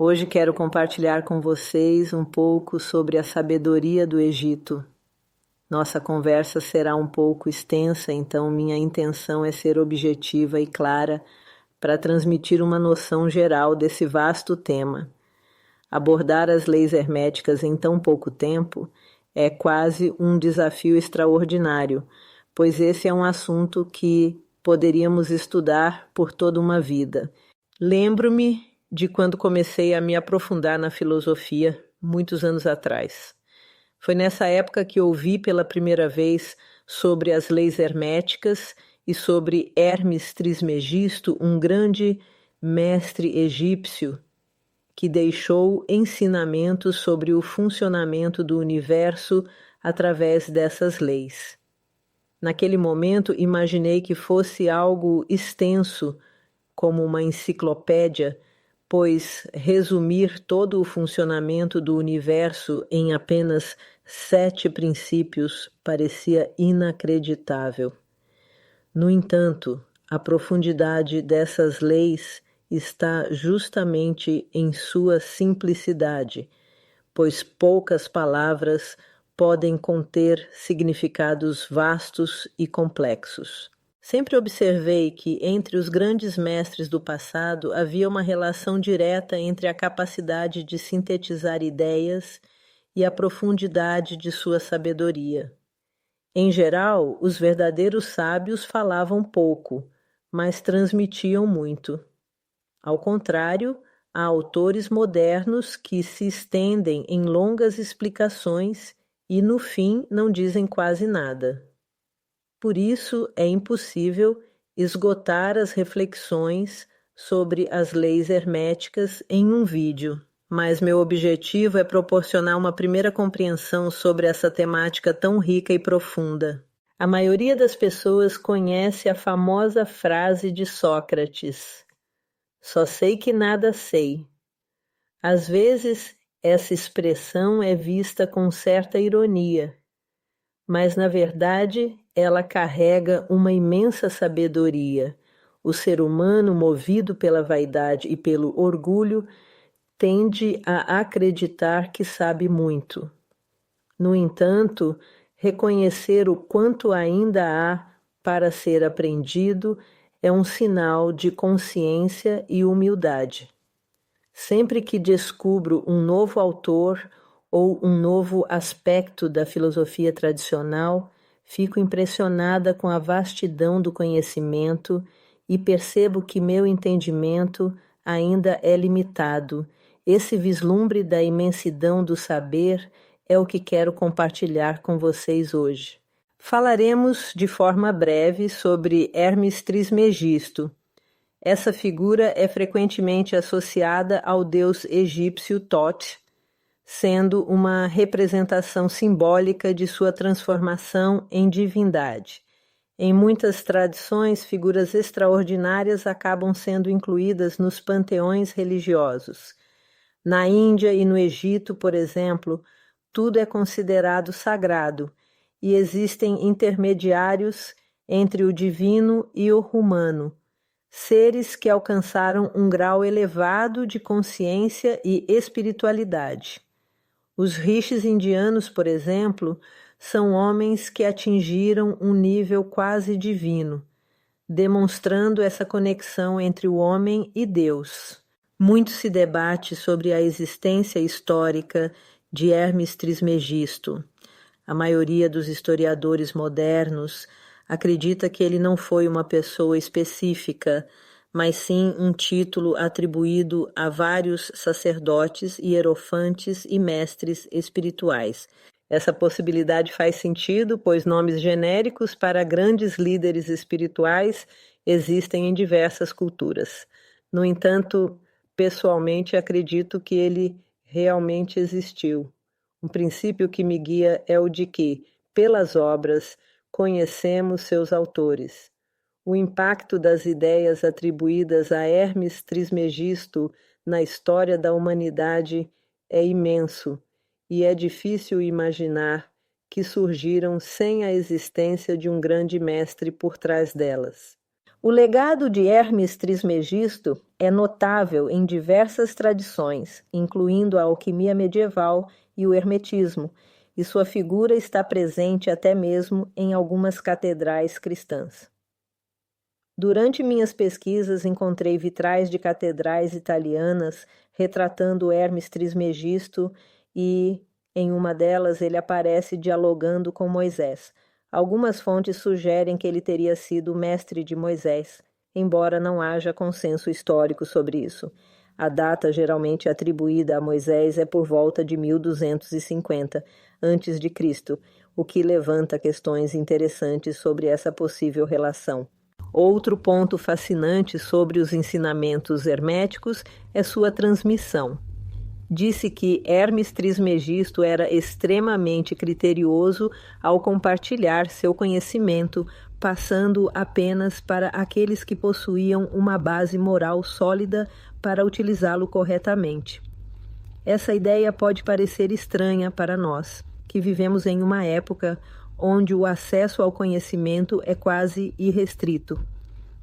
Hoje quero compartilhar com vocês um pouco sobre a sabedoria do Egito. Nossa conversa será um pouco extensa, então minha intenção é ser objetiva e clara para transmitir uma noção geral desse vasto tema. Abordar as leis herméticas em tão pouco tempo é quase um desafio extraordinário, pois esse é um assunto que poderíamos estudar por toda uma vida. Lembro-me de quando comecei a me aprofundar na filosofia, muitos anos atrás. Foi nessa época que ouvi pela primeira vez sobre as leis herméticas e sobre Hermes Trismegisto, um grande mestre egípcio que deixou ensinamentos sobre o funcionamento do universo através dessas leis. Naquele momento, imaginei que fosse algo extenso, como uma enciclopédia, pois resumir todo o funcionamento do universo em apenas 7 princípios parecia inacreditável. No entanto, a profundidade dessas leis está justamente em sua simplicidade, pois poucas palavras podem conter significados vastos e complexos. Sempre observei que entre os grandes mestres do passado havia uma relação direta entre a capacidade de sintetizar ideias e a profundidade de sua sabedoria. Em geral, os verdadeiros sábios falavam pouco, mas transmitiam muito. Ao contrário, há autores modernos que se estendem em longas explicações e, no fim, não dizem quase nada. Por isso, é impossível esgotar as reflexões sobre as leis herméticas em um vídeo, mas meu objetivo é proporcionar uma primeira compreensão sobre essa temática tão rica e profunda. A maioria das pessoas conhece a famosa frase de Sócrates: "Só sei que nada sei". Às vezes, essa expressão é vista com certa ironia, mas, na verdade, ela carrega uma imensa sabedoria. O ser humano, movido pela vaidade e pelo orgulho, tende a acreditar que sabe muito. No entanto, reconhecer o quanto ainda há para ser aprendido é um sinal de consciência e humildade. Sempre que descubro um novo autor ou um novo aspecto da filosofia tradicional, fico impressionada com a vastidão do conhecimento e percebo que meu entendimento ainda é limitado. Esse vislumbre da imensidão do saber é o que quero compartilhar com vocês hoje. Falaremos de forma breve sobre Hermes Trismegisto. Essa figura é frequentemente associada ao deus egípcio Thoth, sendo uma representação simbólica de sua transformação em divindade. Em muitas tradições, figuras extraordinárias acabam sendo incluídas nos panteões religiosos. Na Índia e no Egito, por exemplo, tudo é considerado sagrado e existem intermediários entre o divino e o humano, seres que alcançaram um grau elevado de consciência e espiritualidade. Os rishis indianos, por exemplo, são homens que atingiram um nível quase divino, demonstrando essa conexão entre o homem e Deus. Muito se debate sobre a existência histórica de Hermes Trismegisto. A maioria dos historiadores modernos acredita que ele não foi uma pessoa específica, mas sim um título atribuído a vários sacerdotes, hierofantes e mestres espirituais. Essa possibilidade faz sentido, pois nomes genéricos para grandes líderes espirituais existem em diversas culturas. No entanto, pessoalmente acredito que ele realmente existiu. Um princípio que me guia é o de que, pelas obras, conhecemos seus autores. O impacto das ideias atribuídas a Hermes Trismegisto na história da humanidade é imenso e é difícil imaginar que surgiram sem a existência de um grande mestre por trás delas. O legado de Hermes Trismegisto é notável em diversas tradições, incluindo a alquimia medieval e o hermetismo, e sua figura está presente até mesmo em algumas catedrais cristãs. Durante minhas pesquisas, encontrei vitrais de catedrais italianas retratando Hermes Trismegisto e, em uma delas, ele aparece dialogando com Moisés. Algumas fontes sugerem que ele teria sido mestre de Moisés, embora não haja consenso histórico sobre isso. A data geralmente atribuída a Moisés é por volta de 1250 a.C., o que levanta questões interessantes sobre essa possível relação. Outro ponto fascinante sobre os ensinamentos herméticos é sua transmissão. Disse que Hermes Trismegisto era extremamente criterioso ao compartilhar seu conhecimento, passando apenas para aqueles que possuíam uma base moral sólida para utilizá-lo corretamente. Essa ideia pode parecer estranha para nós, que vivemos em uma época onde o acesso ao conhecimento é quase irrestrito.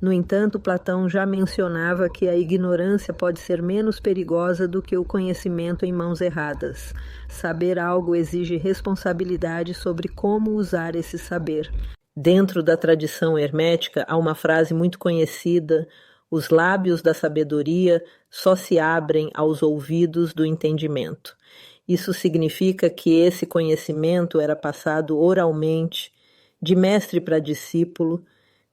No entanto, Platão já mencionava que a ignorância pode ser menos perigosa do que o conhecimento em mãos erradas. Saber algo exige responsabilidade sobre como usar esse saber. Dentro da tradição hermética, há uma frase muito conhecida: os lábios da sabedoria só se abrem aos ouvidos do entendimento. Isso significa que esse conhecimento era passado oralmente, de mestre para discípulo,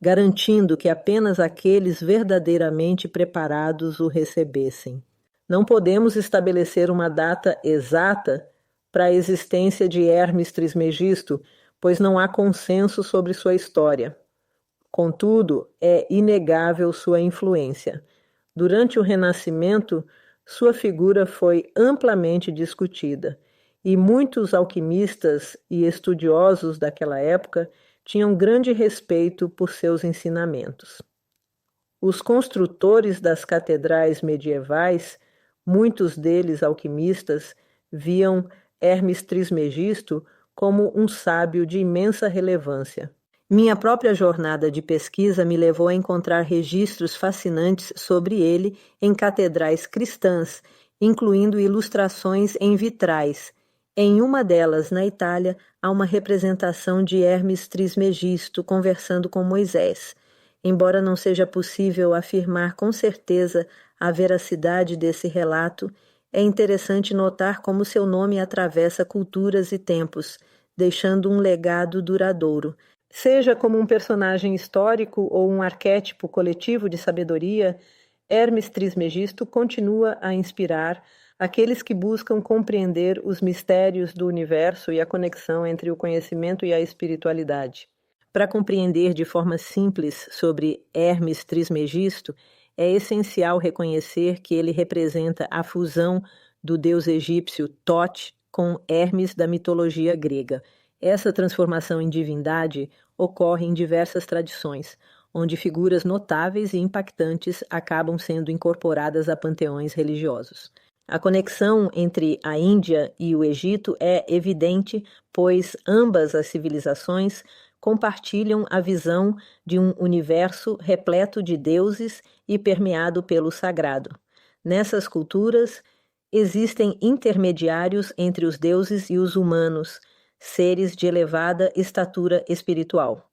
garantindo que apenas aqueles verdadeiramente preparados o recebessem. Não podemos estabelecer uma data exata para a existência de Hermes Trismegisto, pois não há consenso sobre sua história. Contudo, é inegável sua influência. Durante o Renascimento, sua figura foi amplamente discutida, e muitos alquimistas e estudiosos daquela época tinham grande respeito por seus ensinamentos. Os construtores das catedrais medievais, muitos deles alquimistas, viam Hermes Trismegisto como um sábio de imensa relevância. Minha própria jornada de pesquisa me levou a encontrar registros fascinantes sobre ele em catedrais cristãs, incluindo ilustrações em vitrais. Em uma delas, na Itália, há uma representação de Hermes Trismegisto conversando com Moisés. Embora não seja possível afirmar com certeza a veracidade desse relato, é interessante notar como seu nome atravessa culturas e tempos, deixando um legado duradouro. Seja como um personagem histórico ou um arquétipo coletivo de sabedoria, Hermes Trismegisto continua a inspirar aqueles que buscam compreender os mistérios do universo e a conexão entre o conhecimento e a espiritualidade. Para compreender de forma simples sobre Hermes Trismegisto, é essencial reconhecer que ele representa a fusão do deus egípcio Thoth com Hermes da mitologia grega. Essa transformação em divindade ocorre em diversas tradições, onde figuras notáveis e impactantes acabam sendo incorporadas a panteões religiosos. A conexão entre a Índia e o Egito é evidente, pois ambas as civilizações compartilham a visão de um universo repleto de deuses e permeado pelo sagrado. Nessas culturas, existem intermediários entre os deuses e os humanos, seres de elevada estatura espiritual.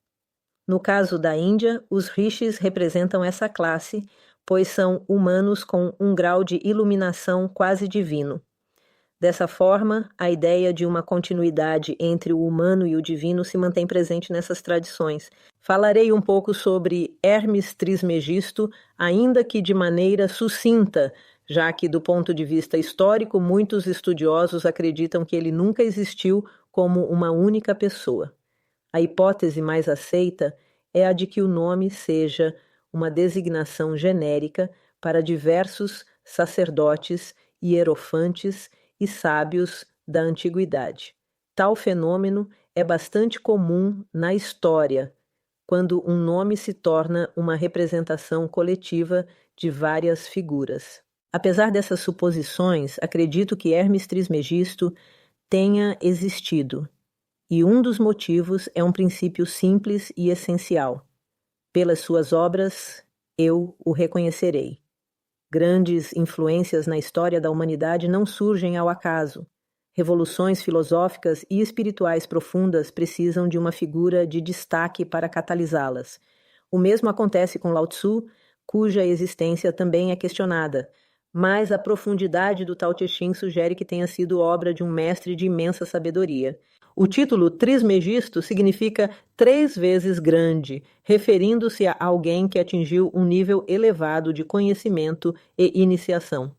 No caso da Índia, os rishis representam essa classe, pois são humanos com um grau de iluminação quase divino. Dessa forma, a ideia de uma continuidade entre o humano e o divino se mantém presente nessas tradições. Falarei um pouco sobre Hermes Trismegisto, ainda que de maneira sucinta, já que, do ponto de vista histórico, muitos estudiosos acreditam que ele nunca existiu como uma única pessoa. A hipótese mais aceita é a de que o nome seja uma designação genérica para diversos sacerdotes, hierofantes e sábios da antiguidade. Tal fenômeno é bastante comum na história, quando um nome se torna uma representação coletiva de várias figuras. Apesar dessas suposições, acredito que Hermes Trismegisto tenha existido, e um dos motivos é um princípio simples e essencial. Pelas suas obras, eu o reconhecerei. Grandes influências na história da humanidade não surgem ao acaso. Revoluções filosóficas e espirituais profundas precisam de uma figura de destaque para catalisá-las. O mesmo acontece com Lao Tzu, cuja existência também é questionada, mas a profundidade do Tao Te Ching sugere que tenha sido obra de um mestre de imensa sabedoria. O título Trismegisto significa 3 vezes grande, referindo-se a alguém que atingiu um nível elevado de conhecimento e iniciação.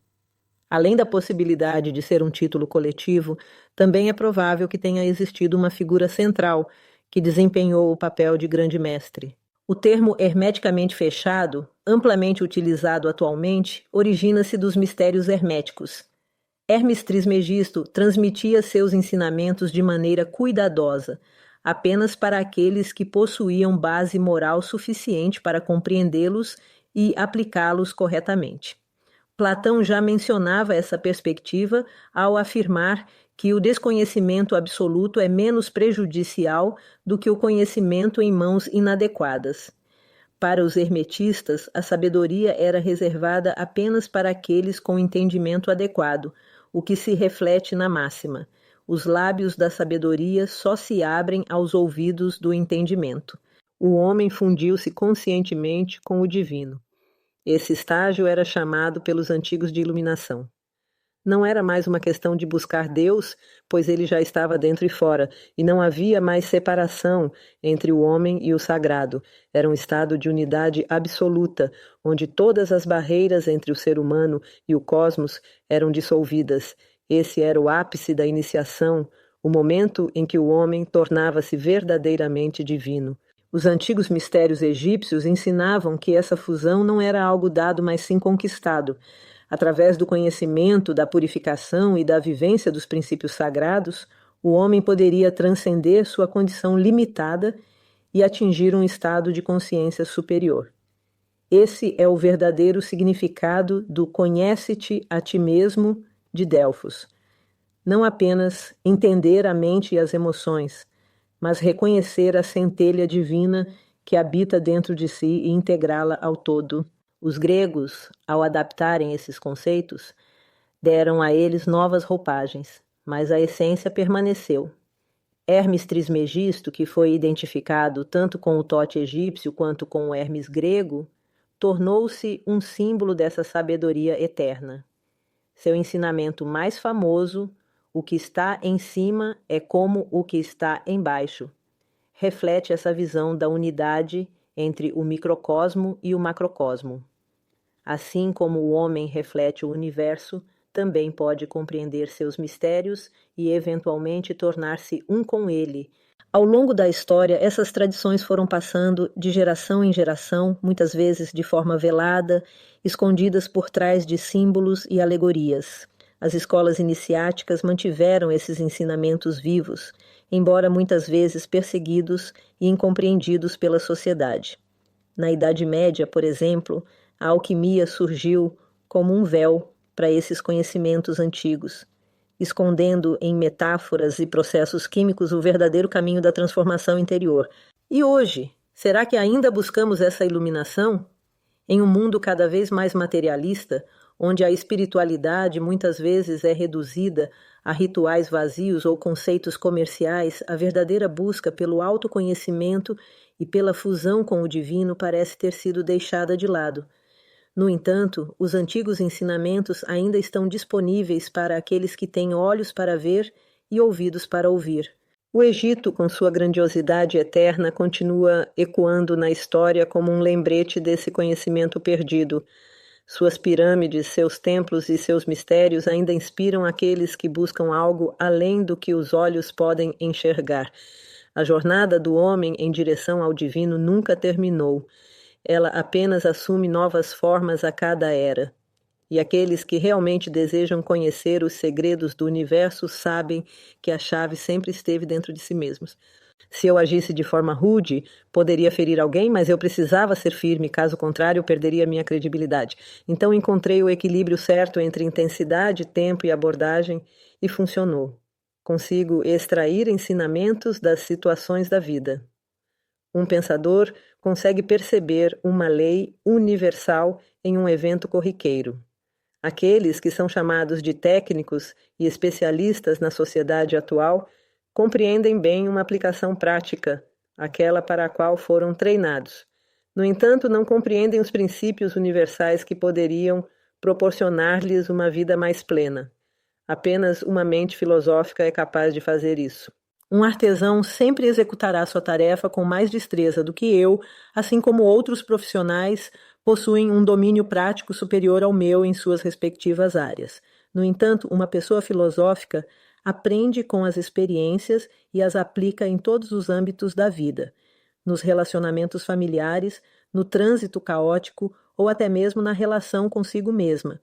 Além da possibilidade de ser um título coletivo, também é provável que tenha existido uma figura central que desempenhou o papel de grande mestre. O termo hermeticamente fechado, amplamente utilizado atualmente, origina-se dos mistérios herméticos. Hermes Trismegisto transmitia seus ensinamentos de maneira cuidadosa, apenas para aqueles que possuíam base moral suficiente para compreendê-los e aplicá-los corretamente. Platão já mencionava essa perspectiva ao afirmar que o desconhecimento absoluto é menos prejudicial do que o conhecimento em mãos inadequadas. Para os hermetistas, a sabedoria era reservada apenas para aqueles com entendimento adequado, o que se reflete na máxima: os lábios da sabedoria só se abrem aos ouvidos do entendimento. O homem fundiu-se conscientemente com o divino. Esse estágio era chamado pelos antigos de iluminação. Não era mais uma questão de buscar Deus, pois ele já estava dentro e fora, e não havia mais separação entre o homem e o sagrado. Era um estado de unidade absoluta, onde todas as barreiras entre o ser humano e o cosmos eram dissolvidas. Esse era o ápice da iniciação, o momento em que o homem tornava-se verdadeiramente divino. Os antigos mistérios egípcios ensinavam que essa fusão não era algo dado, mas sim conquistado. Através do conhecimento, da purificação e da vivência dos princípios sagrados, o homem poderia transcender sua condição limitada e atingir um estado de consciência superior. Esse é o verdadeiro significado do conhece-te a ti mesmo de Delfos. Não apenas entender a mente e as emoções, mas reconhecer a centelha divina que habita dentro de si e integrá-la ao todo. Os gregos, ao adaptarem esses conceitos, deram a eles novas roupagens, mas a essência permaneceu. Hermes Trismegisto, que foi identificado tanto com o Tote egípcio quanto com o Hermes grego, tornou-se um símbolo dessa sabedoria eterna. Seu ensinamento mais famoso, o que está em cima é como o que está embaixo, reflete essa visão da unidade entre o microcosmo e o macrocosmo. Assim como o homem reflete o universo, também pode compreender seus mistérios e eventualmente tornar-se um com ele. Ao longo da história, essas tradições foram passando de geração em geração, muitas vezes de forma velada, escondidas por trás de símbolos e alegorias. As escolas iniciáticas mantiveram esses ensinamentos vivos, embora muitas vezes perseguidos e incompreendidos pela sociedade. Na Idade Média, por exemplo, a alquimia surgiu como um véu para esses conhecimentos antigos, escondendo em metáforas e processos químicos o verdadeiro caminho da transformação interior. E hoje, será que ainda buscamos essa iluminação? Em um mundo cada vez mais materialista, onde a espiritualidade muitas vezes é reduzida a rituais vazios ou conceitos comerciais, a verdadeira busca pelo autoconhecimento e pela fusão com o divino parece ter sido deixada de lado. No entanto, os antigos ensinamentos ainda estão disponíveis para aqueles que têm olhos para ver e ouvidos para ouvir. O Egito, com sua grandiosidade eterna, continua ecoando na história como um lembrete desse conhecimento perdido. Suas pirâmides, seus templos e seus mistérios ainda inspiram aqueles que buscam algo além do que os olhos podem enxergar. A jornada do homem em direção ao divino nunca terminou. Ela apenas assume novas formas a cada era. E aqueles que realmente desejam conhecer os segredos do universo sabem que a chave sempre esteve dentro de si mesmos. Se eu agisse de forma rude, poderia ferir alguém, mas eu precisava ser firme, caso contrário, eu perderia minha credibilidade. Então encontrei o equilíbrio certo entre intensidade, tempo e abordagem e funcionou. Consigo extrair ensinamentos das situações da vida. Um pensador consegue perceber uma lei universal em um evento corriqueiro. Aqueles que são chamados de técnicos e especialistas na sociedade atual compreendem bem uma aplicação prática, aquela para a qual foram treinados. No entanto, não compreendem os princípios universais que poderiam proporcionar-lhes uma vida mais plena. Apenas uma mente filosófica é capaz de fazer isso. Um artesão sempre executará sua tarefa com mais destreza do que eu, assim como outros profissionais possuem um domínio prático superior ao meu em suas respectivas áreas. No entanto, uma pessoa filosófica aprende com as experiências e as aplica em todos os âmbitos da vida, nos relacionamentos familiares, no trânsito caótico ou até mesmo na relação consigo mesma.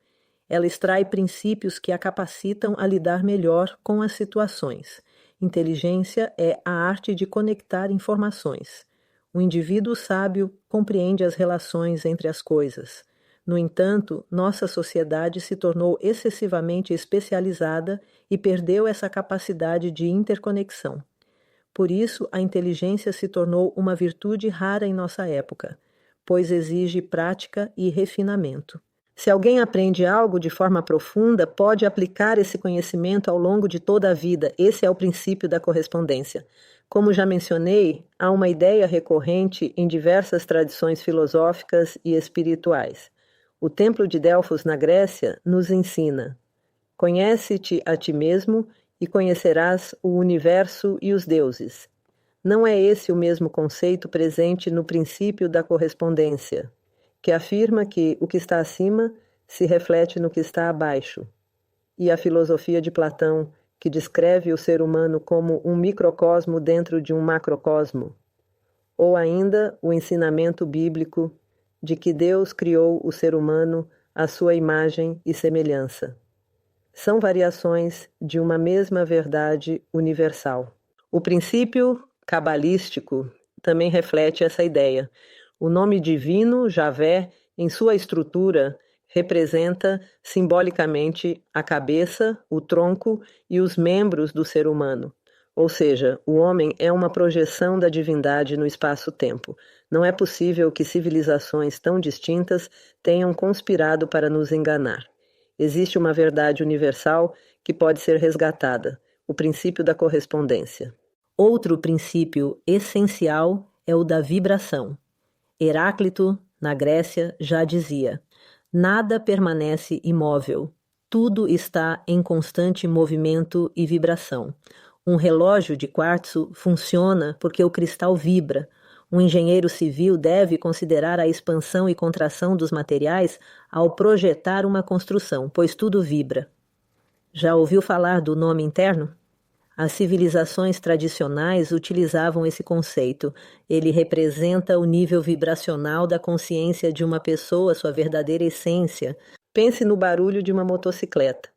Ela extrai princípios que a capacitam a lidar melhor com as situações. Inteligência é a arte de conectar informações. O indivíduo sábio compreende as relações entre as coisas. No entanto, nossa sociedade se tornou excessivamente especializada e perdeu essa capacidade de interconexão. Por isso, a inteligência se tornou uma virtude rara em nossa época, pois exige prática e refinamento. Se alguém aprende algo de forma profunda, pode aplicar esse conhecimento ao longo de toda a vida. Esse é o princípio da correspondência. Como já mencionei, há uma ideia recorrente em diversas tradições filosóficas e espirituais. O Templo de Delfos, na Grécia, nos ensina: conhece-te a ti mesmo e conhecerás o universo e os deuses. Não é esse o mesmo conceito presente no princípio da correspondência, que afirma que o que está acima se reflete no que está abaixo, e a filosofia de Platão, que descreve o ser humano como um microcosmo dentro de um macrocosmo, ou ainda o ensinamento bíblico de que Deus criou o ser humano à sua imagem e semelhança. São variações de uma mesma verdade universal. O princípio cabalístico também reflete essa ideia. O nome divino, Javé, em sua estrutura, representa simbolicamente a cabeça, o tronco e os membros do ser humano. Ou seja, o homem é uma projeção da divindade no espaço-tempo. Não é possível que civilizações tão distintas tenham conspirado para nos enganar. Existe uma verdade universal que pode ser resgatada, o princípio da correspondência. Outro princípio essencial é o da vibração. Heráclito, na Grécia, já dizia: nada permanece imóvel, tudo está em constante movimento e vibração. Um relógio de quartzo funciona porque o cristal vibra. Um engenheiro civil deve considerar a expansão e contração dos materiais ao projetar uma construção, pois tudo vibra. Já ouviu falar do nome interno? As civilizações tradicionais utilizavam esse conceito. Ele representa o nível vibracional da consciência de uma pessoa, sua verdadeira essência. Pense no barulho de uma motocicleta.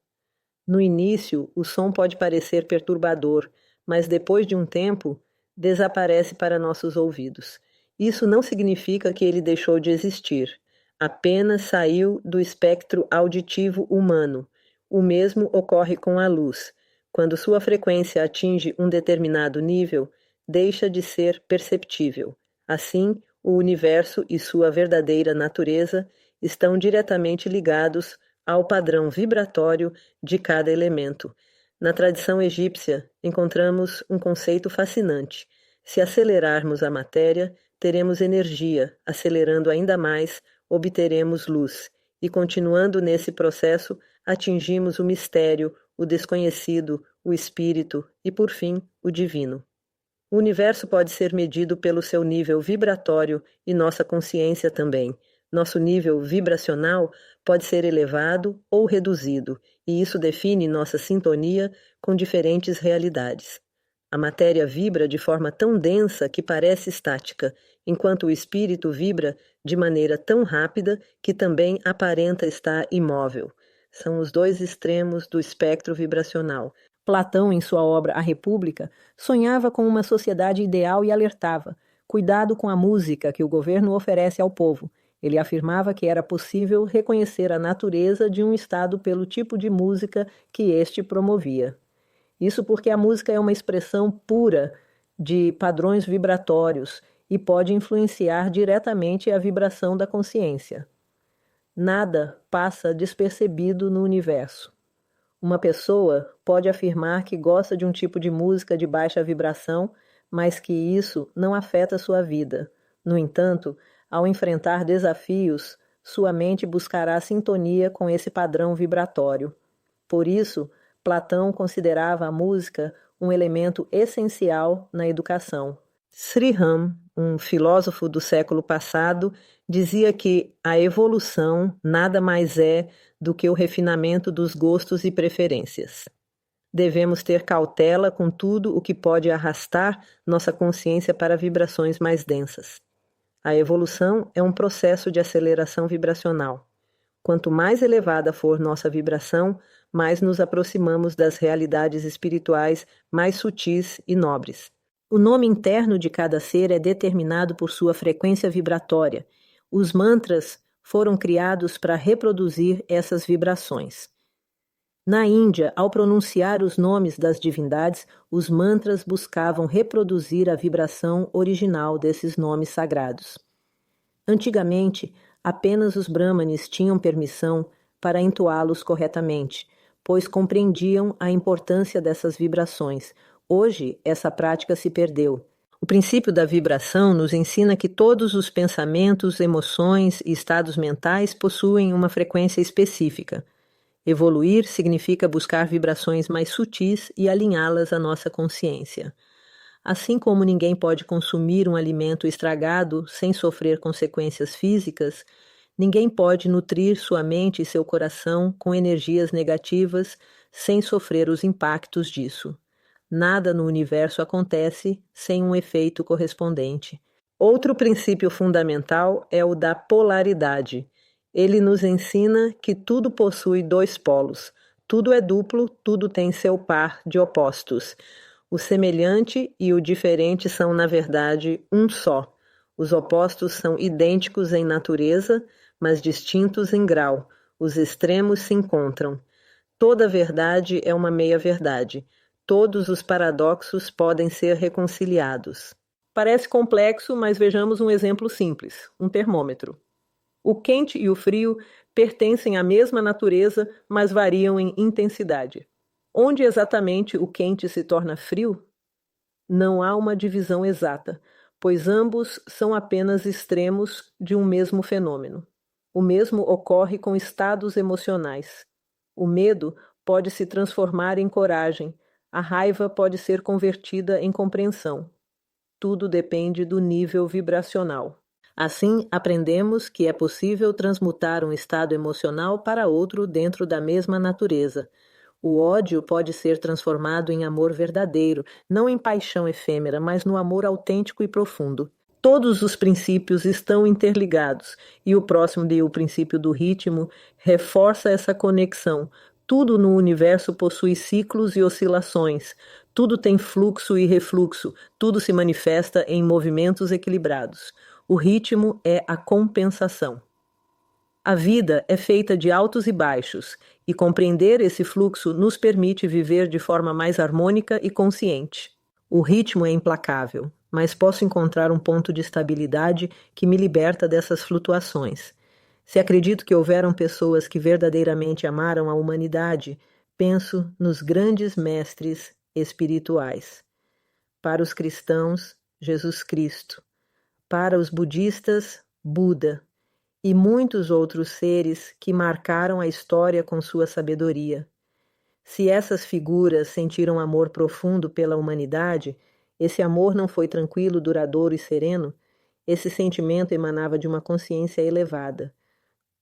No início, o som pode parecer perturbador, mas depois de um tempo, desaparece para nossos ouvidos. Isso não significa que ele deixou de existir. Apenas saiu do espectro auditivo humano. O mesmo ocorre com a luz. Quando sua frequência atinge um determinado nível, deixa de ser perceptível. Assim, o universo e sua verdadeira natureza estão diretamente ligados ao padrão vibratório de cada elemento. Na tradição egípcia, encontramos um conceito fascinante. Se acelerarmos a matéria, teremos energia. Acelerando ainda mais, obteremos luz. E continuando nesse processo, atingimos o mistério, o desconhecido, o espírito e, por fim, o divino. O universo pode ser medido pelo seu nível vibratório e nossa consciência também. Nosso nível vibracional pode ser elevado ou reduzido, e isso define nossa sintonia com diferentes realidades. A matéria vibra de forma tão densa que parece estática, enquanto o espírito vibra de maneira tão rápida que também aparenta estar imóvel. São os dois extremos do espectro vibracional. Platão, em sua obra A República, sonhava com uma sociedade ideal e alertava: cuidado com a música que o governo oferece ao povo. Ele afirmava que era possível reconhecer a natureza de um estado pelo tipo de música que este promovia. Isso porque a música é uma expressão pura de padrões vibratórios e pode influenciar diretamente a vibração da consciência. Nada passa despercebido no universo. Uma pessoa pode afirmar que gosta de um tipo de música de baixa vibração, mas que isso não afeta sua vida. No entanto, ao enfrentar desafios, sua mente buscará sintonia com esse padrão vibratório. Por isso, Platão considerava a música um elemento essencial na educação. Sri Ram, um filósofo do século passado, dizia que a evolução nada mais é do que o refinamento dos gostos e preferências. Devemos ter cautela com tudo o que pode arrastar nossa consciência para vibrações mais densas. A evolução é um processo de aceleração vibracional. Quanto mais elevada for nossa vibração, mais nos aproximamos das realidades espirituais mais sutis e nobres. O nome interno de cada ser é determinado por sua frequência vibratória. Os mantras foram criados para reproduzir essas vibrações. Na Índia, ao pronunciar os nomes das divindades, os mantras buscavam reproduzir a vibração original desses nomes sagrados. Antigamente, apenas os brahmanes tinham permissão para entoá-los corretamente, pois compreendiam a importância dessas vibrações. Hoje, essa prática se perdeu. O princípio da vibração nos ensina que todos os pensamentos, emoções e estados mentais possuem uma frequência específica. Evoluir significa buscar vibrações mais sutis e alinhá-las à nossa consciência. Assim como ninguém pode consumir um alimento estragado sem sofrer consequências físicas, ninguém pode nutrir sua mente e seu coração com energias negativas sem sofrer os impactos disso. Nada no universo acontece sem um efeito correspondente. Outro princípio fundamental é o da polaridade. Ele nos ensina que tudo possui dois polos. Tudo é duplo, tudo tem seu par de opostos. O semelhante e o diferente são, na verdade, um só. Os opostos são idênticos em natureza, mas distintos em grau. Os extremos se encontram. Toda verdade é uma meia-verdade. Todos os paradoxos podem ser reconciliados. Parece complexo, mas vejamos um exemplo simples: um termômetro. O quente e o frio pertencem à mesma natureza, mas variam em intensidade. Onde exatamente o quente se torna frio? Não há uma divisão exata, pois ambos são apenas extremos de um mesmo fenômeno. O mesmo ocorre com estados emocionais. O medo pode se transformar em coragem, a raiva pode ser convertida em compreensão. Tudo depende do nível vibracional. Assim, aprendemos que é possível transmutar um estado emocional para outro dentro da mesma natureza. O ódio pode ser transformado em amor verdadeiro, não em paixão efêmera, mas no amor autêntico e profundo. Todos os princípios estão interligados, e o próximo o princípio do ritmo reforça essa conexão. Tudo no universo possui ciclos e oscilações. Tudo tem fluxo e refluxo. Tudo se manifesta em movimentos equilibrados. O ritmo é a compensação. A vida é feita de altos e baixos, e compreender esse fluxo nos permite viver de forma mais harmônica e consciente. O ritmo é implacável, mas posso encontrar um ponto de estabilidade que me liberta dessas flutuações. Se acredito que houveram pessoas que verdadeiramente amaram a humanidade, penso nos grandes mestres espirituais. Para os cristãos, Jesus Cristo. Para os budistas, Buda, e muitos outros seres que marcaram a história com sua sabedoria. Se essas figuras sentiram amor profundo pela humanidade, esse amor não foi tranquilo, duradouro e sereno, esse sentimento emanava de uma consciência elevada.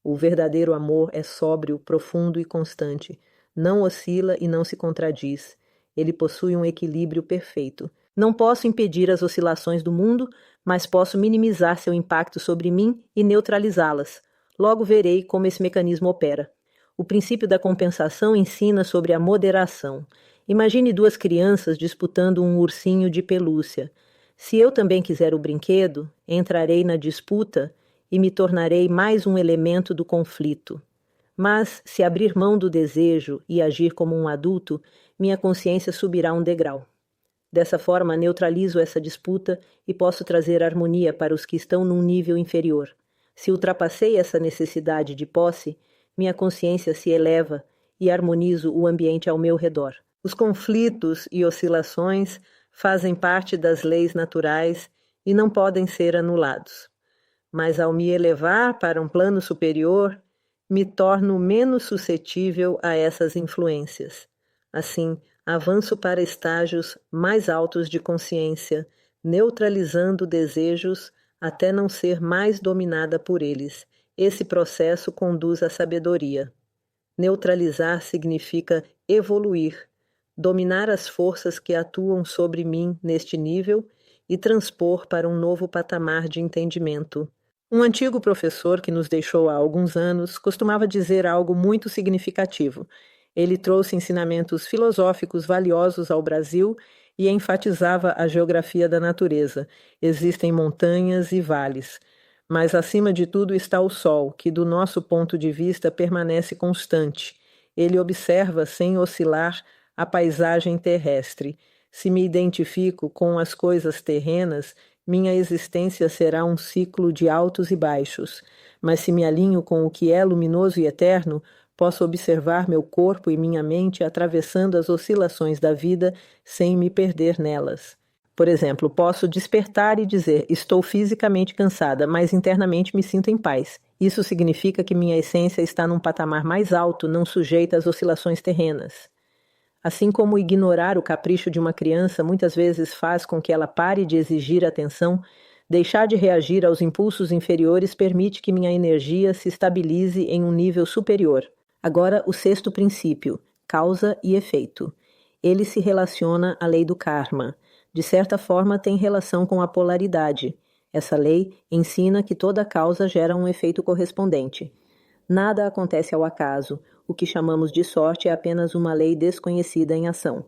O verdadeiro amor é sóbrio, profundo e constante, não oscila e não se contradiz. Ele possui um equilíbrio perfeito. Não posso impedir as oscilações do mundo, mas posso minimizar seu impacto sobre mim e neutralizá-las. Logo verei como esse mecanismo opera. O princípio da compensação ensina sobre a moderação. Imagine duas crianças disputando um ursinho de pelúcia. Se eu também quiser o brinquedo, entrarei na disputa e me tornarei mais um elemento do conflito. Mas, se abrir mão do desejo e agir como um adulto, minha consciência subirá um degrau. Dessa forma, neutralizo essa disputa e posso trazer harmonia para os que estão num nível inferior. Se ultrapassei essa necessidade de posse, minha consciência se eleva e harmonizo o ambiente ao meu redor. Os conflitos e oscilações fazem parte das leis naturais e não podem ser anulados. Mas ao me elevar para um plano superior, me torno menos suscetível a essas influências. Assim, avanço para estágios mais altos de consciência, neutralizando desejos até não ser mais dominada por eles. Esse processo conduz à sabedoria. Neutralizar significa evoluir, dominar as forças que atuam sobre mim neste nível e transpor para um novo patamar de entendimento. Um antigo professor que nos deixou há alguns anos costumava dizer algo muito significativo. Ele trouxe ensinamentos filosóficos valiosos ao Brasil e enfatizava a geografia da natureza. Existem montanhas e vales, mas acima de tudo está o sol, que do nosso ponto de vista permanece constante. Ele observa sem oscilar a paisagem terrestre. Se me identifico com as coisas terrenas, minha existência será um ciclo de altos e baixos. Mas se me alinho com o que é luminoso e eterno, posso observar meu corpo e minha mente atravessando as oscilações da vida sem me perder nelas. Por exemplo, posso despertar e dizer: estou fisicamente cansada, mas internamente me sinto em paz. Isso significa que minha essência está num patamar mais alto, não sujeita às oscilações terrenas. Assim como ignorar o capricho de uma criança muitas vezes faz com que ela pare de exigir atenção, deixar de reagir aos impulsos inferiores permite que minha energia se estabilize em um nível superior. Agora, o sexto princípio, causa e efeito. Ele se relaciona à lei do karma. De certa forma, tem relação com a polaridade. Essa lei ensina que toda causa gera um efeito correspondente. Nada acontece ao acaso. O que chamamos de sorte é apenas uma lei desconhecida em ação.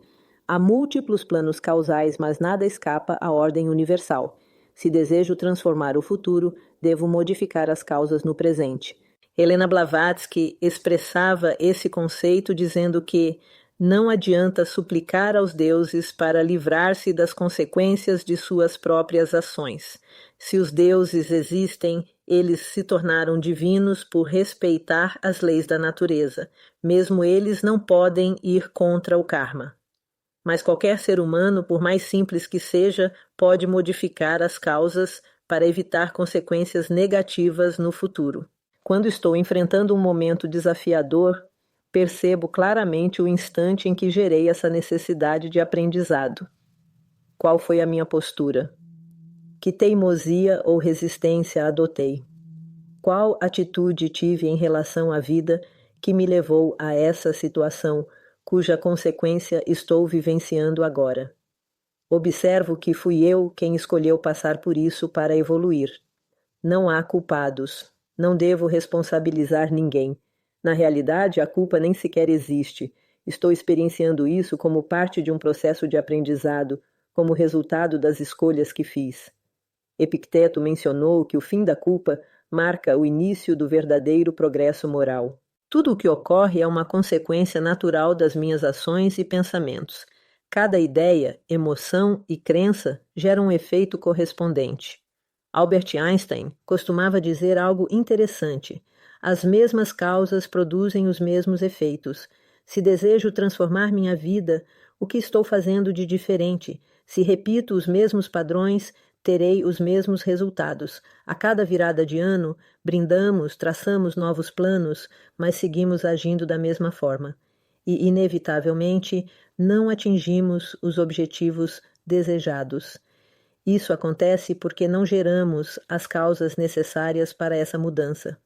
Há múltiplos planos causais, mas nada escapa à ordem universal. Se desejo transformar o futuro, devo modificar as causas no presente. Helena Blavatsky expressava esse conceito dizendo que não adianta suplicar aos deuses para livrar-se das consequências de suas próprias ações. Se os deuses existem, eles se tornaram divinos por respeitar as leis da natureza. Mesmo eles não podem ir contra o karma. Mas qualquer ser humano, por mais simples que seja, pode modificar as causas para evitar consequências negativas no futuro. Quando estou enfrentando um momento desafiador, percebo claramente o instante em que gerei essa necessidade de aprendizado. Qual foi a minha postura? Que teimosia ou resistência adotei? Qual atitude tive em relação à vida que me levou a essa situação, cuja consequência estou vivenciando agora? Observo que fui eu quem escolheu passar por isso para evoluir. Não há culpados. Não devo responsabilizar ninguém. Na realidade, a culpa nem sequer existe. Estou experienciando isso como parte de um processo de aprendizado, como resultado das escolhas que fiz. Epicteto mencionou que o fim da culpa marca o início do verdadeiro progresso moral. Tudo o que ocorre é uma consequência natural das minhas ações e pensamentos. Cada ideia, emoção e crença gera um efeito correspondente. Albert Einstein costumava dizer algo interessante. As mesmas causas produzem os mesmos efeitos. Se desejo transformar minha vida, o que estou fazendo de diferente? Se repito os mesmos padrões, terei os mesmos resultados. A cada virada de ano, brindamos, traçamos novos planos, mas seguimos agindo da mesma forma. E, inevitavelmente, não atingimos os objetivos desejados. Isso acontece porque não geramos as causas necessárias para essa mudança.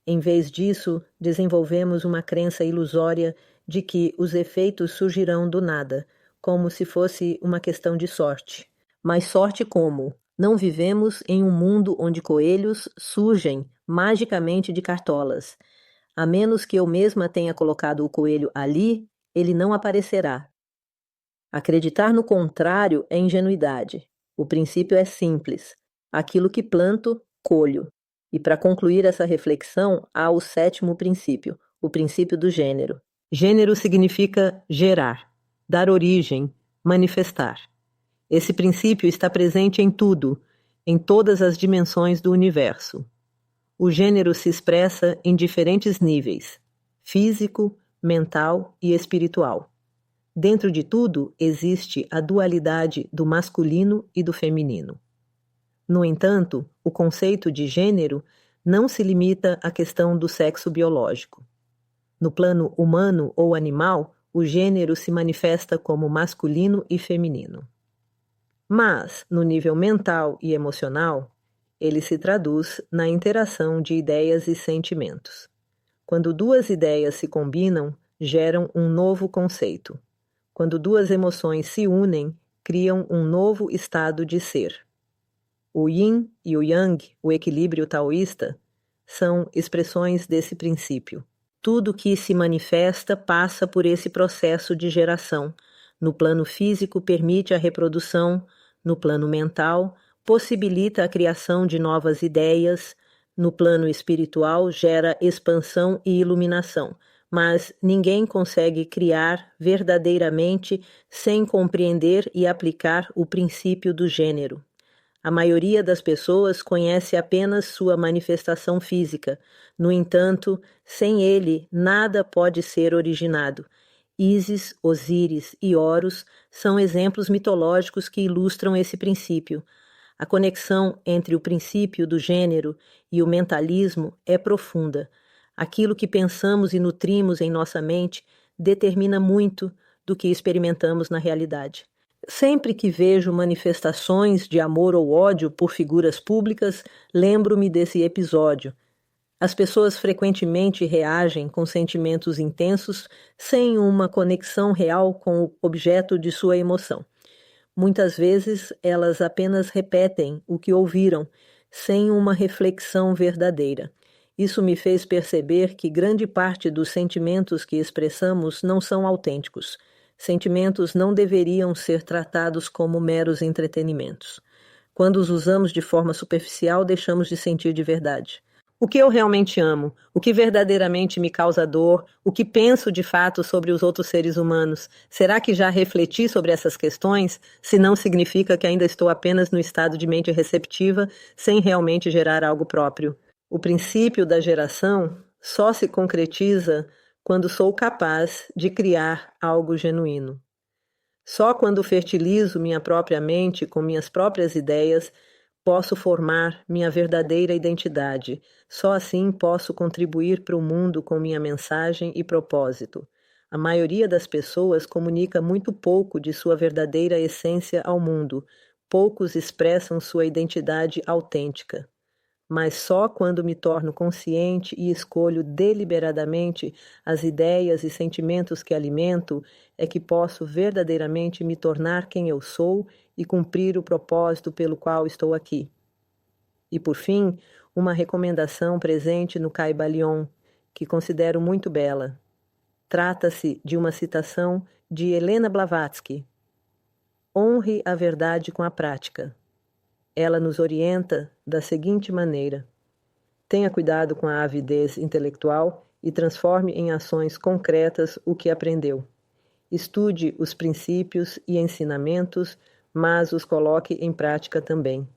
Em vez disso, desenvolvemos uma crença ilusória de que os efeitos surgirão do nada, como se fosse uma questão de sorte. Mas sorte como? Não vivemos em um mundo onde coelhos surgem magicamente de cartolas. A menos que eu mesma tenha colocado o coelho ali, ele não aparecerá. Acreditar no contrário é ingenuidade. O princípio é simples. Aquilo que planto, colho. E para concluir essa reflexão, há o sétimo princípio, o princípio do gênero. Gênero significa gerar, dar origem, manifestar. Esse princípio está presente em tudo, em todas as dimensões do universo. O gênero se expressa em diferentes níveis: físico, mental e espiritual. Dentro de tudo existe a dualidade do masculino e do feminino. No entanto, o conceito de gênero não se limita à questão do sexo biológico. No plano humano ou animal, o gênero se manifesta como masculino e feminino. Mas, no nível mental e emocional, ele se traduz na interação de ideias e sentimentos. Quando duas ideias se combinam, geram um novo conceito. Quando duas emoções se unem, criam um novo estado de ser. O Yin e o Yang, o equilíbrio taoísta, são expressões desse princípio. Tudo que se manifesta passa por esse processo de geração. No plano físico, permite a reprodução, no plano mental, possibilita a criação de novas ideias, no plano espiritual, gera expansão e iluminação. Mas ninguém consegue criar verdadeiramente sem compreender e aplicar o princípio do gênero. A maioria das pessoas conhece apenas sua manifestação física. No entanto, sem ele, nada pode ser originado. Ísis, Osíris e Horus são exemplos mitológicos que ilustram esse princípio. A conexão entre o princípio do gênero e o mentalismo é profunda. Aquilo que pensamos e nutrimos em nossa mente determina muito do que experimentamos na realidade. Sempre que vejo manifestações de amor ou ódio por figuras públicas, lembro-me desse episódio. As pessoas frequentemente reagem com sentimentos intensos sem uma conexão real com o objeto de sua emoção. Muitas vezes elas apenas repetem o que ouviram, sem uma reflexão verdadeira. Isso me fez perceber que grande parte dos sentimentos que expressamos não são autênticos. Sentimentos não deveriam ser tratados como meros entretenimentos. Quando os usamos de forma superficial, deixamos de sentir de verdade. O que eu realmente amo? O que verdadeiramente me causa dor? O que penso de fato sobre os outros seres humanos? Será que já refleti sobre essas questões? Se não, significa que ainda estou apenas no estado de mente receptiva, sem realmente gerar algo próprio. O princípio da geração só se concretiza quando sou capaz de criar algo genuíno. Só quando fertilizo minha própria mente com minhas próprias ideias, posso formar minha verdadeira identidade. Só assim posso contribuir para o mundo com minha mensagem e propósito. A maioria das pessoas comunica muito pouco de sua verdadeira essência ao mundo. Poucos expressam sua identidade autêntica. Mas só quando me torno consciente e escolho deliberadamente as ideias e sentimentos que alimento é que posso verdadeiramente me tornar quem eu sou e cumprir o propósito pelo qual estou aqui. E por fim, uma recomendação presente no Kybalion, que considero muito bela. Trata-se de uma citação de Helena Blavatsky. Honre a verdade com a prática. Ela nos orienta da seguinte maneira: tenha cuidado com a avidez intelectual e transforme em ações concretas o que aprendeu. Estude os princípios e ensinamentos, mas os coloque em prática também.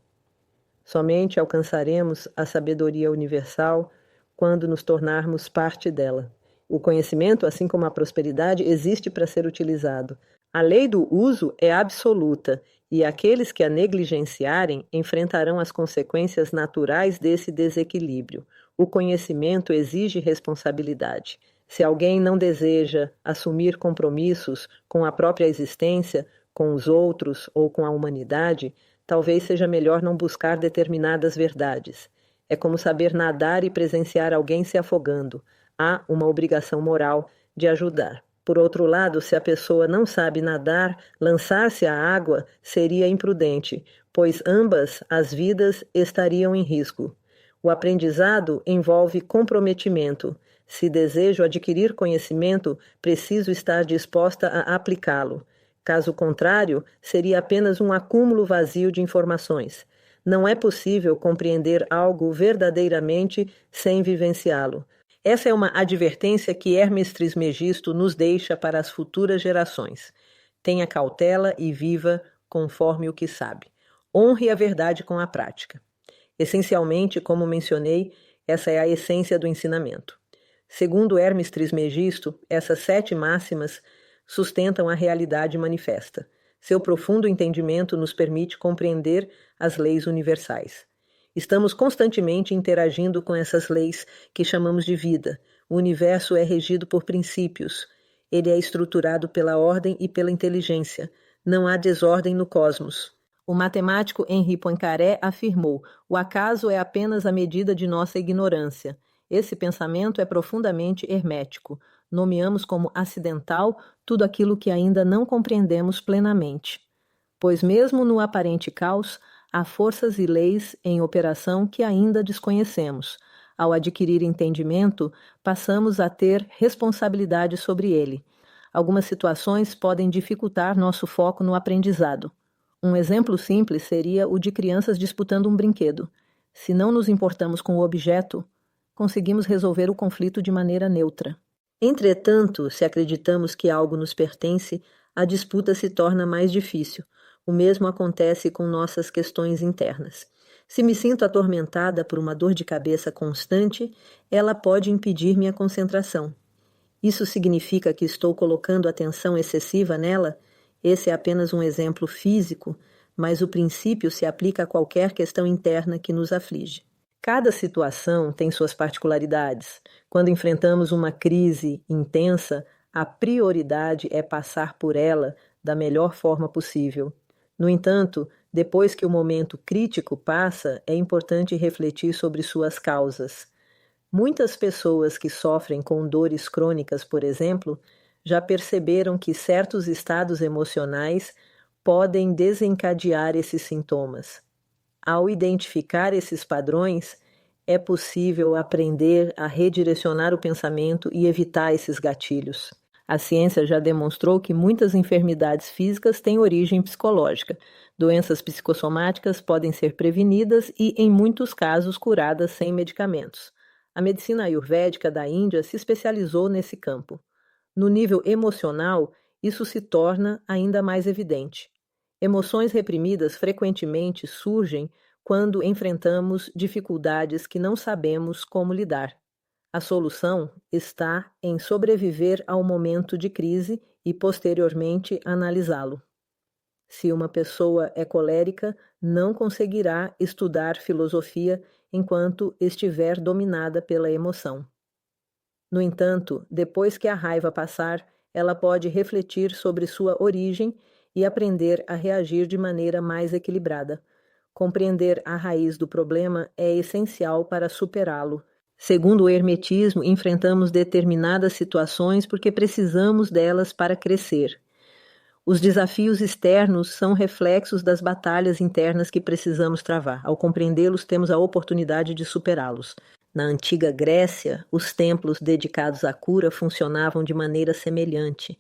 Somente alcançaremos a sabedoria universal quando nos tornarmos parte dela. O conhecimento, assim como a prosperidade, existe para ser utilizado. A lei do uso é absoluta e aqueles que a negligenciarem enfrentarão as consequências naturais desse desequilíbrio. O conhecimento exige responsabilidade. Se alguém não deseja assumir compromissos com a própria existência, com os outros ou com a humanidade, talvez seja melhor não buscar determinadas verdades. É como saber nadar e presenciar alguém se afogando. Há uma obrigação moral de ajudar. Por outro lado, se a pessoa não sabe nadar, lançar-se à água seria imprudente, pois ambas as vidas estariam em risco. O aprendizado envolve comprometimento. Se desejo adquirir conhecimento, preciso estar disposta a aplicá-lo. Caso contrário, seria apenas um acúmulo vazio de informações. Não é possível compreender algo verdadeiramente sem vivenciá-lo. Essa é uma advertência que Hermes Trismegisto nos deixa para as futuras gerações. Tenha cautela e viva conforme o que sabe. Honre a verdade com a prática. Essencialmente, como mencionei, essa é a essência do ensinamento. Segundo Hermes Trismegisto, essas 7 máximas sustentam a realidade manifesta. Seu profundo entendimento nos permite compreender as leis universais. Estamos constantemente interagindo com essas leis que chamamos de vida. O universo é regido por princípios. Ele é estruturado pela ordem e pela inteligência. Não há desordem no cosmos. O matemático Henri Poincaré afirmou: o acaso é apenas a medida de nossa ignorância. Esse pensamento é profundamente hermético. Nomeamos como acidental tudo aquilo que ainda não compreendemos plenamente. Pois mesmo no aparente caos, há forças e leis em operação que ainda desconhecemos. Ao adquirir entendimento, passamos a ter responsabilidade sobre ele. Algumas situações podem dificultar nosso foco no aprendizado. Um exemplo simples seria o de crianças disputando um brinquedo. Se não nos importamos com o objeto, conseguimos resolver o conflito de maneira neutra. Entretanto, se acreditamos que algo nos pertence, a disputa se torna mais difícil. O mesmo acontece com nossas questões internas. Se me sinto atormentada por uma dor de cabeça constante, ela pode impedir minha concentração. Isso significa que estou colocando atenção excessiva nela? Esse é apenas um exemplo físico, mas o princípio se aplica a qualquer questão interna que nos aflige. Cada situação tem suas particularidades. Quando enfrentamos uma crise intensa, a prioridade é passar por ela da melhor forma possível. No entanto, depois que o momento crítico passa, é importante refletir sobre suas causas. Muitas pessoas que sofrem com dores crônicas, por exemplo, já perceberam que certos estados emocionais podem desencadear esses sintomas. Ao identificar esses padrões, é possível aprender a redirecionar o pensamento e evitar esses gatilhos. A ciência já demonstrou que muitas enfermidades físicas têm origem psicológica. Doenças psicossomáticas podem ser prevenidas e, em muitos casos, curadas sem medicamentos. A medicina ayurvédica da Índia se especializou nesse campo. No nível emocional, isso se torna ainda mais evidente. Emoções reprimidas frequentemente surgem quando enfrentamos dificuldades que não sabemos como lidar. A solução está em sobreviver ao momento de crise e, posteriormente, analisá-lo. Se uma pessoa é colérica, não conseguirá estudar filosofia enquanto estiver dominada pela emoção. No entanto, depois que a raiva passar, ela pode refletir sobre sua origem e aprender a reagir de maneira mais equilibrada. Compreender a raiz do problema é essencial para superá-lo. Segundo o hermetismo, enfrentamos determinadas situações porque precisamos delas para crescer. Os desafios externos são reflexos das batalhas internas que precisamos travar. Ao compreendê-los, temos a oportunidade de superá-los. Na antiga Grécia, os templos dedicados à cura funcionavam de maneira semelhante.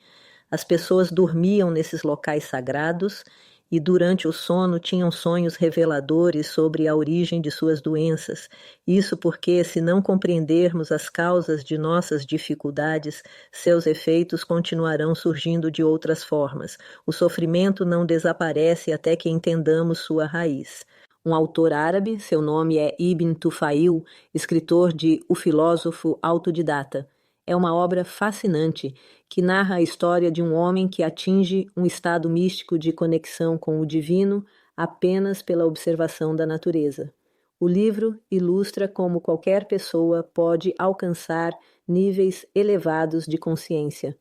As pessoas dormiam nesses locais sagrados e durante o sono tinham sonhos reveladores sobre a origem de suas doenças. Isso porque, se não compreendermos as causas de nossas dificuldades, seus efeitos continuarão surgindo de outras formas. O sofrimento não desaparece até que entendamos sua raiz. Um autor árabe, seu nome é Ibn Tufail, escritor de O Filósofo Autodidata. É uma obra fascinante que narra a história de um homem que atinge um estado místico de conexão com o divino apenas pela observação da natureza. O livro ilustra como qualquer pessoa pode alcançar níveis elevados de consciência.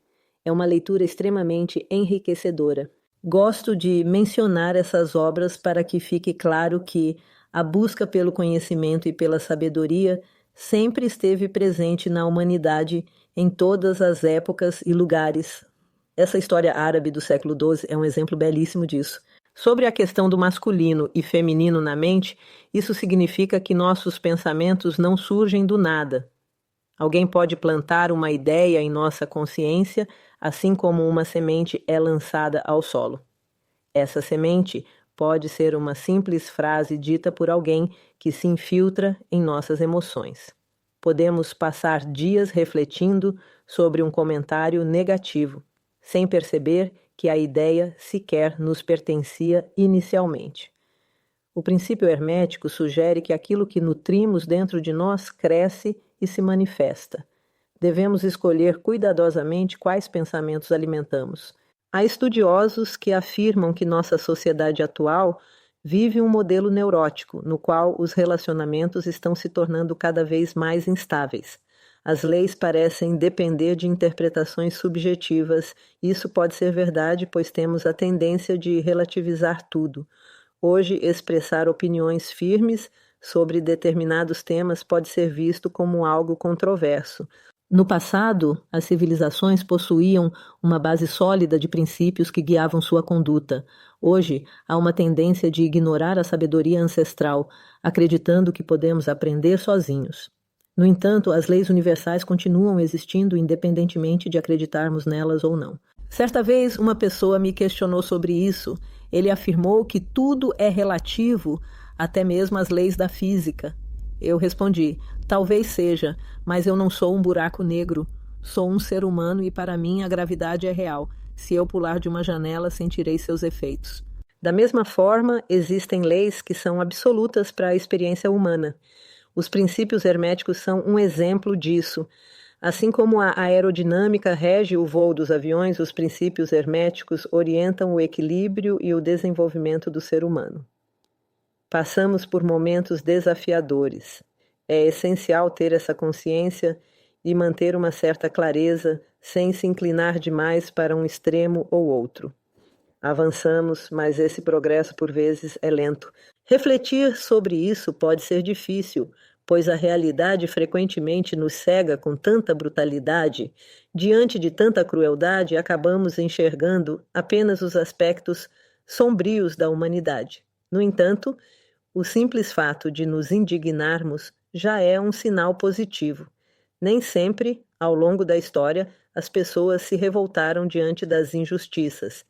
É uma leitura extremamente enriquecedora. Gosto de mencionar essas obras para que fique claro que a busca pelo conhecimento e pela sabedoria sempre esteve presente na humanidade em todas as épocas e lugares. Essa história árabe do século XII é um exemplo belíssimo disso. Sobre a questão do masculino e feminino na mente, isso significa que nossos pensamentos não surgem do nada. Alguém pode plantar uma ideia em nossa consciência, assim como uma semente é lançada ao solo. Essa semente pode ser uma simples frase dita por alguém que se infiltra em nossas emoções. Podemos passar dias refletindo sobre um comentário negativo. sem perceber que a ideia sequer nos pertencia inicialmente. O princípio hermético sugere que aquilo que nutrimos dentro de nós cresce e se manifesta. Devemos escolher cuidadosamente quais pensamentos alimentamos. Há estudiosos que afirmam que nossa sociedade atual vive um modelo neurótico, no qual os relacionamentos estão se tornando cada vez mais instáveis. As leis parecem depender de interpretações subjetivas. Isso pode ser verdade, pois temos a tendência de relativizar tudo. Hoje, expressar opiniões firmes sobre determinados temas pode ser visto como algo controverso. No passado, as civilizações possuíam uma base sólida de princípios que guiavam sua conduta. Hoje, há uma tendência de ignorar a sabedoria ancestral, acreditando que podemos aprender sozinhos. No entanto, as leis universais continuam existindo independentemente de acreditarmos nelas ou não. Certa vez, uma pessoa me questionou sobre isso. Ele afirmou que tudo é relativo, até mesmo as leis da física. Eu respondi, talvez seja, mas eu não sou um buraco negro. Sou um ser humano e para mim a gravidade é real. Se eu pular de uma janela, sentirei seus efeitos. Da mesma forma, existem leis que são absolutas para a experiência humana. Os princípios herméticos são um exemplo disso. Assim como a aerodinâmica rege o voo dos aviões, os princípios herméticos orientam o equilíbrio e o desenvolvimento do ser humano. Passamos por momentos desafiadores. É essencial ter essa consciência e manter uma certa clareza sem se inclinar demais para um extremo ou outro. Avançamos, mas esse progresso por vezes é lento. Refletir sobre isso pode ser difícil, pois a realidade frequentemente nos cega com tanta brutalidade. Diante de tanta crueldade, acabamos enxergando apenas os aspectos sombrios da humanidade. No entanto, o simples fato de nos indignarmos já é um sinal positivo. Nem sempre, ao longo da história, as pessoas se revoltaram diante das injustiças.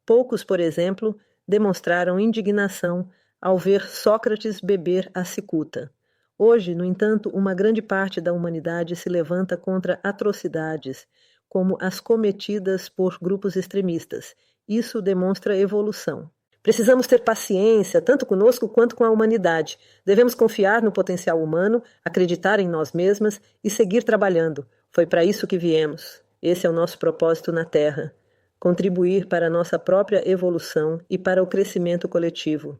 Poucos, por exemplo, demonstraram indignação ao ver Sócrates beber a cicuta. Hoje, no entanto, uma grande parte da humanidade se levanta contra atrocidades, como as cometidas por grupos extremistas. Isso demonstra evolução. Precisamos ter paciência, tanto conosco quanto com a humanidade. Devemos confiar no potencial humano, acreditar em nós mesmas e seguir trabalhando. Foi para isso que viemos. Esse é o nosso propósito na Terra. Contribuir para a nossa própria evolução e para o crescimento coletivo.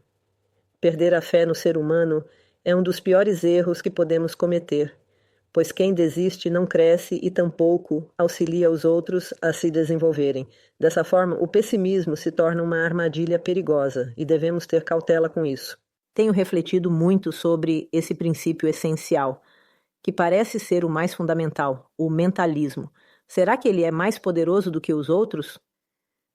Perder a fé no ser humano é um dos piores erros que podemos cometer, pois quem desiste não cresce e tampouco auxilia os outros a se desenvolverem. Dessa forma, o pessimismo se torna uma armadilha perigosa e devemos ter cautela com isso. Tenho refletido muito sobre esse princípio essencial, que parece ser o mais fundamental, o mentalismo. Será que ele é mais poderoso do que os outros?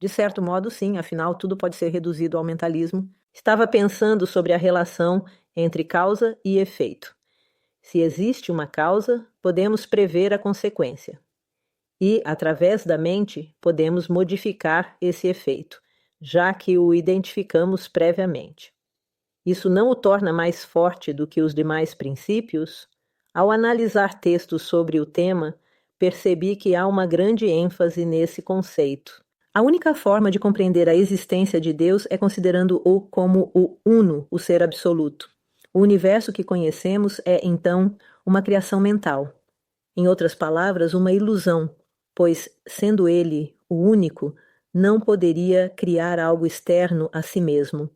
De certo modo, sim, afinal, tudo pode ser reduzido ao mentalismo. Estava pensando sobre a relação entre causa e efeito. Se existe uma causa, podemos prever a consequência. E, através da mente, podemos modificar esse efeito, já que o identificamos previamente. Isso não o torna mais forte do que os demais princípios? Ao analisar textos sobre o tema, percebi que há uma grande ênfase nesse conceito. A única forma de compreender a existência de Deus é considerando-o como o uno, o ser absoluto. O universo que conhecemos é, então, uma criação mental. Em outras palavras, uma ilusão, pois, sendo ele o único, não poderia criar algo externo a si mesmo.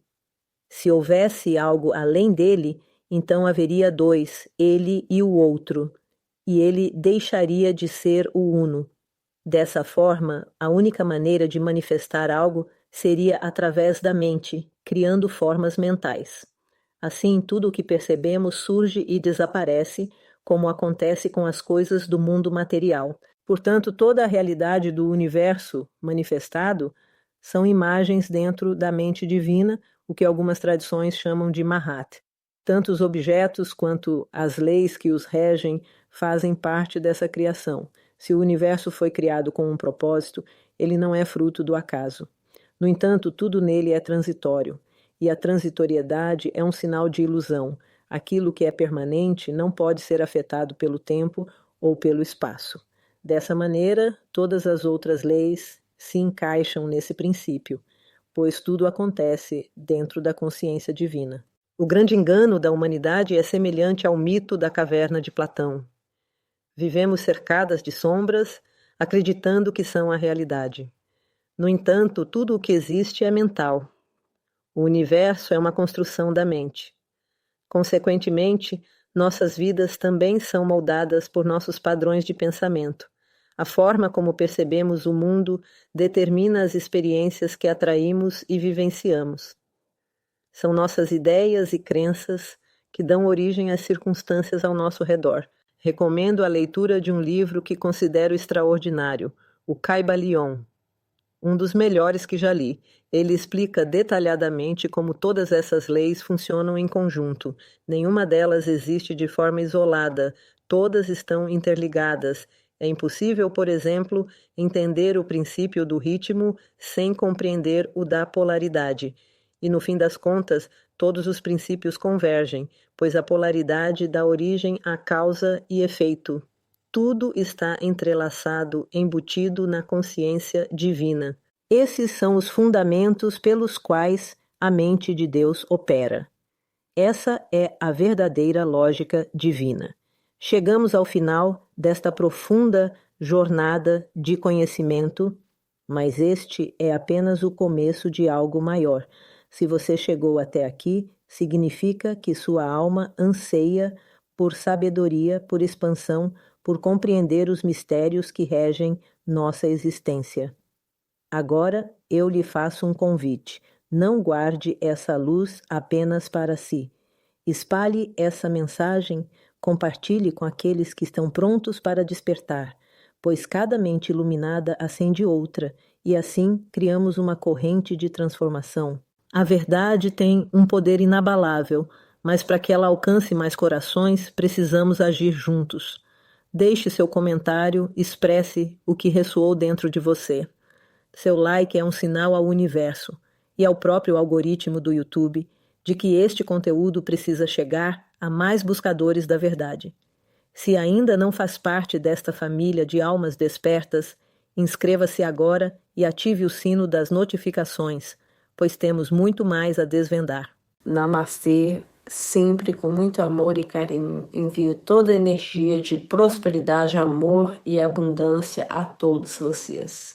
Se houvesse algo além dele, então haveria dois, ele e o outro, e ele deixaria de ser o uno. Dessa forma, a única maneira de manifestar algo seria através da mente, criando formas mentais. Assim, tudo o que percebemos surge e desaparece, como acontece com as coisas do mundo material. Portanto, toda a realidade do universo manifestado são imagens dentro da mente divina, o que algumas tradições chamam de Mahat. Tanto os objetos quanto as leis que os regem fazem parte dessa criação. Se o universo foi criado com um propósito, ele não é fruto do acaso. No entanto, tudo nele é transitório, e a transitoriedade é um sinal de ilusão. Aquilo que é permanente não pode ser afetado pelo tempo ou pelo espaço. Dessa maneira, todas as outras leis se encaixam nesse princípio, pois tudo acontece dentro da consciência divina. O grande engano da humanidade é semelhante ao mito da caverna de Platão. Vivemos cercadas de sombras, acreditando que são a realidade. No entanto, tudo o que existe é mental. O universo é uma construção da mente. Consequentemente, nossas vidas também são moldadas por nossos padrões de pensamento. A forma como percebemos o mundo determina as experiências que atraímos e vivenciamos. São nossas ideias e crenças que dão origem às circunstâncias ao nosso redor. Recomendo a leitura de um livro que considero extraordinário, o Kybalion, um dos melhores que já li. Ele explica detalhadamente como todas essas leis funcionam em conjunto. Nenhuma delas existe de forma isolada, todas estão interligadas. É impossível, por exemplo, entender o princípio do ritmo sem compreender o da polaridade. E no fim das contas, todos os princípios convergem, pois a polaridade dá origem à causa e efeito. Tudo está entrelaçado, embutido na consciência divina. Esses são os fundamentos pelos quais a mente de Deus opera. Essa é a verdadeira lógica divina. Chegamos ao final desta profunda jornada de conhecimento, mas este é apenas o começo de algo maior. Se você chegou até aqui, significa que sua alma anseia por sabedoria, por expansão, por compreender os mistérios que regem nossa existência. Agora eu lhe faço um convite. Não guarde essa luz apenas para si. Espalhe essa mensagem, compartilhe com aqueles que estão prontos para despertar, pois cada mente iluminada acende outra, e assim criamos uma corrente de transformação. A verdade tem um poder inabalável, mas para que ela alcance mais corações, precisamos agir juntos. Deixe seu comentário, expresse o que ressoou dentro de você. Seu like é um sinal ao universo e ao próprio algoritmo do YouTube de que este conteúdo precisa chegar a mais buscadores da verdade. Se ainda não faz parte desta família de almas despertas, inscreva-se agora e ative o sino das notificações, pois temos muito mais a desvendar. Namastê, sempre com muito amor e carinho. Envio toda a energia de prosperidade, amor e abundância a todos vocês.